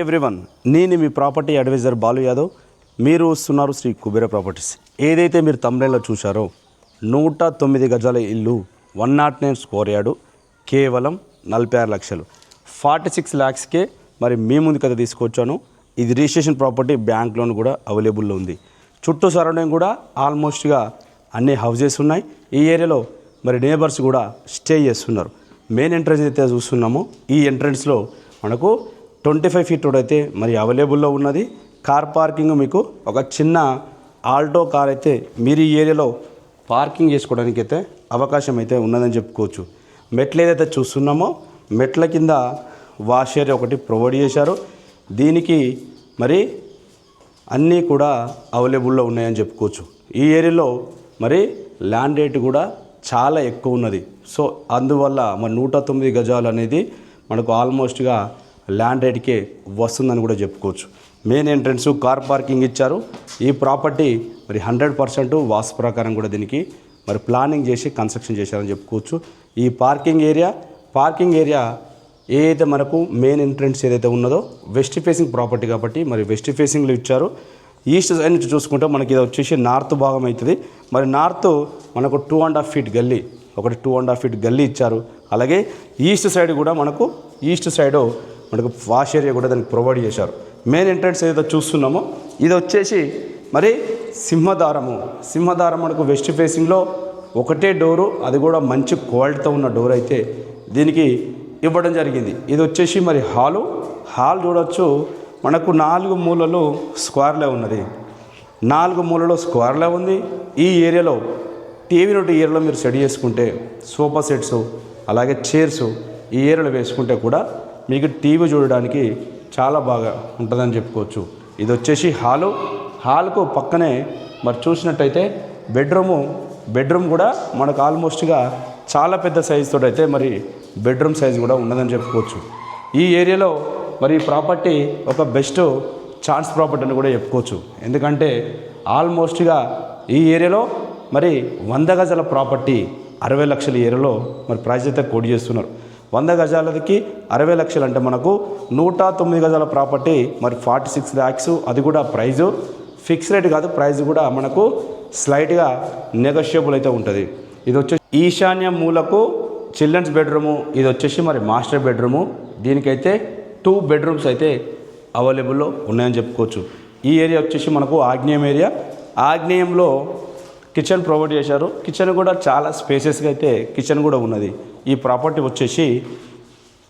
Everyone, నేను మీ property advisor Balu Yadav. మీరు వస్తున్నారు శ్రీ కుబేర ప్రాపర్టీస్. ఏదైతే మీరు తమ్ముళ్ళలో చూశారో 109 గజాల ఇల్లు, 109 స్క్వేర్ యార్డు, కేవలం 46 లక్షలు, 46 ల్యాక్స్కే మరి మీ ముందుకైతే తీసుకొచ్చాను. ఇది రిజిస్ట్రేషన్ ప్రాపర్టీ, బ్యాంక్ లోన్ కూడా అవైలబుల్లో ఉంది. చుట్టూ సరౌండింగ్ కూడా ఆల్మోస్ట్గా అన్ని హౌజెస్ ఉన్నాయి. ఈ ఏరియాలో మరి నేబర్స్ కూడా స్టే చేస్తున్నారు. మెయిన్ ఎంట్రన్స్ అయితే చూస్తున్నామో ఈ ఎంట్రన్స్లో మనకు 25 ఫీట్ రోడ్ అయితే మరి అవైలబుల్లో ఉన్నది. కార్ పార్కింగ్ మీకు ఒక చిన్న ఆల్టో కార్ అయితే మీరు ఈ ఏరియాలో పార్కింగ్ చేసుకోవడానికి అయితే అవకాశం అయితే ఉన్నదని చెప్పుకోవచ్చు. మెట్లు ఏదైతే చూస్తున్నామో మెట్ల కింద వాష్ ఏరియా ఒకటి ప్రొవైడ్ చేశారు. దీనికి మరి అన్నీ కూడా అవైలబుల్లో ఉన్నాయని చెప్పుకోవచ్చు. ఈ ఏరియాలో మరి ల్యాండ్ రేట్ కూడా చాలా ఎక్కువ ఉన్నది. సో అందువల్ల మరి 109 గజాలు అనేది మనకు ఆల్మోస్ట్గా ల్యాండ్ రేట్కే వస్తుందని కూడా చెప్పుకోవచ్చు. మెయిన్ ఎంట్రన్స్ కార్ పార్కింగ్ ఇచ్చారు. ఈ ప్రాపర్టీ మరి 100% వాస్తు ప్రకారం కూడా దీనికి మరి ప్లానింగ్ చేసి కన్స్ట్రక్షన్ చేశారని చెప్పుకోవచ్చు. ఈ పార్కింగ్ ఏరియా ఏదైతే మనకు మెయిన్ ఎంట్రన్స్ ఏదైతే ఉన్నదో వెస్ట్ ఫేసింగ్ ప్రాపర్టీ కాబట్టి మరి వెస్ట్ ఫేసింగ్లో ఇచ్చారు. ఈస్ట్ సైడ్ నుంచి చూసుకుంటే మనకి ఇది వచ్చేసి నార్త్ భాగం అవుతుంది. మరి నార్త్ మనకు 2.5 ఫీట్ గల్లీ, ఒకటి 2.5 ఫీట్ గల్లీ ఇచ్చారు. అలాగే ఈస్ట్ సైడ్ కూడా మనకు మనకు వాష్ ఏరియా కూడా దానికి ప్రొవైడ్ చేశారు. మెయిన్ ఎంట్రన్స్ ఏదైతే చూస్తున్నామో ఇది వచ్చేసి మరి సింహద్వారం మనకు వెస్ట్ ఫేసింగ్లో ఒకటే డోరు, అది కూడా మంచి క్వాలిటీతో ఉన్న డోర్ అయితే దీనికి ఇవ్వడం జరిగింది. ఇది వచ్చేసి మరి హాల్ చూడవచ్చు. మనకు 4 మూలలు స్క్వేర్లే ఉన్నది. 4 మూలలో స్క్వేర్లే ఉంది. ఈ ఏరియాలో టీవీ ఏరియాలో మీరు సెట్ చేసుకుంటే సోఫా సెట్స్ అలాగే చైర్స్ ఈ ఏరియాలో వేసుకుంటే కూడా మీకు టీవీ చూడడానికి చాలా బాగా ఉంటుందని చెప్పుకోవచ్చు. ఇది వచ్చేసి హాల్కు పక్కనే మరి చూసినట్టయితే బెడ్రూమ్ కూడా మనకు ఆల్మోస్ట్గా చాలా పెద్ద సైజుతో అయితే మరి బెడ్రూమ్ సైజు కూడా ఉన్నదని చెప్పుకోవచ్చు. ఈ ఏరియాలో మరి ప్రాపర్టీ ఒక బెస్ట్ ఛాన్స్ ప్రాపర్టీ అని కూడా చెప్పుకోవచ్చు. ఎందుకంటే ఆల్మోస్ట్గా ఈ ఏరియాలో మరి 100 గజాల ప్రాపర్టీ 60 లక్షల ఏరియాలో మరి ప్రైస్ అయితే కోట్ చేస్తున్నారు. 100 గజాలకి 60 లక్షలు అంటే మనకు 109 గజాల ప్రాపర్టీ మరి 46 ల్యాక్స్. అది కూడా ప్రైజు ఫిక్స్ రేట్ కాదు, ప్రైస్ కూడా మనకు స్లైట్గా నెగోషియబుల్ అయితే ఉంటుంది. ఇది వచ్చేసి ఈశాన్య మూలకు చిల్డ్రన్స్ బెడ్రూము, ఇది వచ్చేసి మరి మాస్టర్ బెడ్రూము. దీనికైతే 2 బెడ్రూమ్స్ అయితే అవైలబుల్లో ఉన్నాయని చెప్పుకోవచ్చు. ఈ ఏరియా వచ్చేసి మనకు ఆగ్నేయంలో కిచెన్ ప్రొవైడ్ చేశారు. కిచెన్ కూడా చాలా స్పేసెస్గా అయితే కిచెన్ కూడా ఉన్నది. ఈ ప్రాపర్టీ వచ్చేసి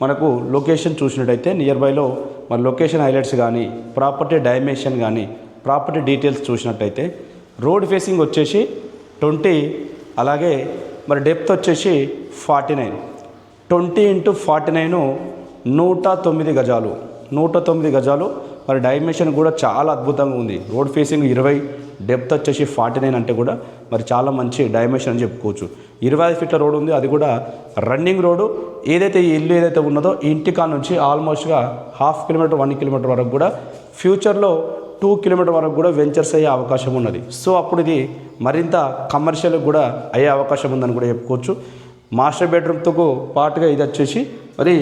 మనకు లొకేషన్ చూసినట్టయితే నియర్ బైలో మరి లొకేషన్ హైలైట్స్ కానీ ప్రాపర్టీ డైమెన్షన్ కానీ ప్రాపర్టీ డీటెయిల్స్ చూసినట్టయితే రోడ్ ఫేసింగ్ వచ్చేసి 20, అలాగే మరి డెప్త్ వచ్చేసి 49, 20x49 109 గజాలు. మరి డైమెన్షన్ కూడా చాలా అద్భుతంగా ఉంది. రోడ్ ఫేసింగ్ 20, డెప్త్ వచ్చేసి 49 అంటే కూడా మరి చాలా మంచి డైమెన్షన్ అని చెప్పుకోవచ్చు. 25 ఫీట్ల రోడ్ ఉంది, అది కూడా రన్నింగ్ రోడ్డు. ఏదైతే ఈ ఇల్లు ఏదైతే ఉన్నదో ఈ ఇంటికా నుంచి ఆల్మోస్ట్గా 1/2 కిలోమీటర్ 1 కిలోమీటర్ వరకు కూడా ఫ్యూచర్లో 2 కిలోమీటర్ వరకు కూడా వెంచర్స్ అయ్యే అవకాశం ఉన్నది. సో అప్పుడు ఇది మరింత కమర్షియల్ కూడా అయ్యే అవకాశం ఉందని కూడా చెప్పుకోవచ్చు. మాస్టర్ బెడ్రూమ్తో పాటుగా ఇది వచ్చేసి మరి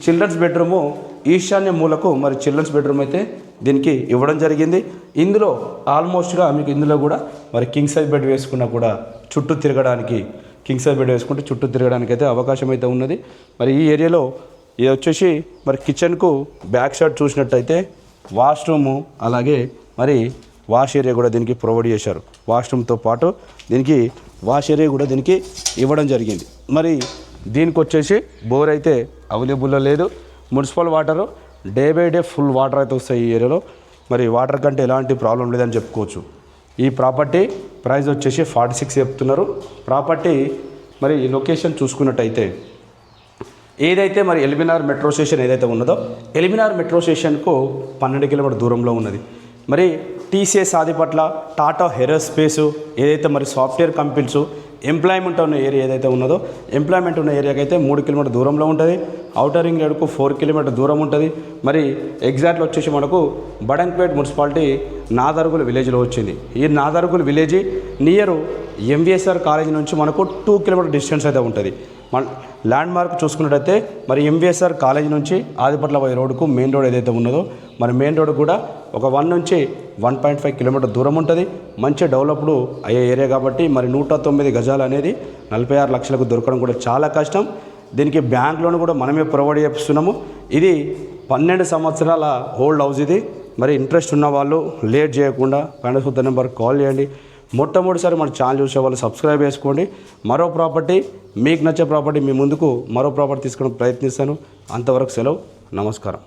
చిల్డ్రన్స్ బెడ్రూము ఈశాన్య మూలకు మరి చిల్డ్రన్స్ బెడ్రూమ్ అయితే దీనికి ఇవ్వడం జరిగింది. ఇందులో ఆల్మోస్ట్గా మీకు ఇందులో కూడా మరి కింగ్ సైజ్ బెడ్ వేసుకున్నా కూడా చుట్టూ తిరగడానికి అయితే అవకాశం అయితే ఉన్నది. మరి ఈ ఏరియాలో ఇది వచ్చేసి మరి కిచెన్కు బ్యాక్ సైడ్ చూసినట్టయితే వాష్రూము, అలాగే మరి వాష్ ఏరియా కూడా దీనికి ప్రొవైడ్ చేశారు. వాష్రూమ్తో పాటు దీనికి వాష్ ఏరియా కూడా దీనికి ఇవ్వడం జరిగింది. మరి దీనికి వచ్చేసి బోర్ అయితే అవైలబుల్లో లేదు. Municipal water day by day full water అయితే వస్తాయి ఈ ఏరియాలో. మరి వాటర్ కంటే ఎలాంటి ప్రాబ్లం లేదని చెప్పుకోవచ్చు. ఈ ప్రాపర్టీ ప్రైస్ వచ్చేసి 46 చెప్తున్నారు. ప్రాపర్టీ మరి లొకేషన్ చూసుకున్నట్టయితే ఏదైతే మరి ఎల్బీనగర్ మెట్రో స్టేషన్ ఏదైతే ఉన్నదో ఎల్బీనగర్ మెట్రో స్టేషన్కు 12 కిలోమీటర్ దూరంలో ఉన్నది. మరి టీసీఎస్ ఆదిపట్ల, టాటా ఏరోస్పేసు, ఏదైతే మరి సాఫ్ట్వేర్ కంపెనీస్ ఎంప్లాయ్మెంట్ ఉన్న ఏరియా ఏదైతే ఉన్నదో ఎంప్లాయ్మెంట్ ఉన్న ఏరియాకి అయితే 3 కిలోమీటర్ దూరంలో ఉంటుంది. ఔటర్ రింగ్ రోడ్కు 4 కిలోమీటర్ దూరం ఉంటుంది. మరి ఎగ్జాక్ట్లో వచ్చేసి మనకు బడంగ్పేట్ మున్సిపాలిటీ నాదర్గుల్ విలేజ్లో వచ్చింది. ఈ Nadargul village near MVSR college నుంచి మనకు 2 కిలోమీటర్ డిస్టెన్స్ అయితే ఉంటుంది. మన ల్యాండ్ మార్క్ చూసుకున్నట్టయితే మరి ఎంవిఎస్ఆర్ కాలేజ్ నుంచి ఆదిపట్ల పోయే రోడ్డుకు మెయిన్ రోడ్ ఏదైతే ఉన్నదో మరి మెయిన్ రోడ్ కూడా ఒక 1 నుంచి 1.5 కిలోమీటర్ దూరం ఉంటుంది. మంచి డెవలప్డ్ అయ్యే ఏరియా కాబట్టి మరి 109 గజాలు అనేది 46 లక్షలకు దొరకడం కూడా చాలా కష్టం. దీనికి బ్యాంక్ లోన్ కూడా మనమే ప్రొవైడ్ చేస్తున్నాము. ఇది 12 సంవత్సరాల హోల్డ్ హౌస్. ఇది మరి ఇంట్రెస్ట్ ఉన్న వాళ్ళు లేట్ చేయకుండా పైన సుద్ద నెంబర్ కాల్ చేయండి. మొట్టమొదటిసారి మన ఛానల్ చూసే వాళ్ళు సబ్స్క్రైబ్ చేసుకోండి. మరో ప్రాపర్టీ మీకు నచ్చే ప్రాపర్టీ మీ ముందుకు మరో ప్రాపర్టీ తీసుకోవడం ప్రయత్నిస్తాను. అంతవరకు సెలవు. నమస్కారం.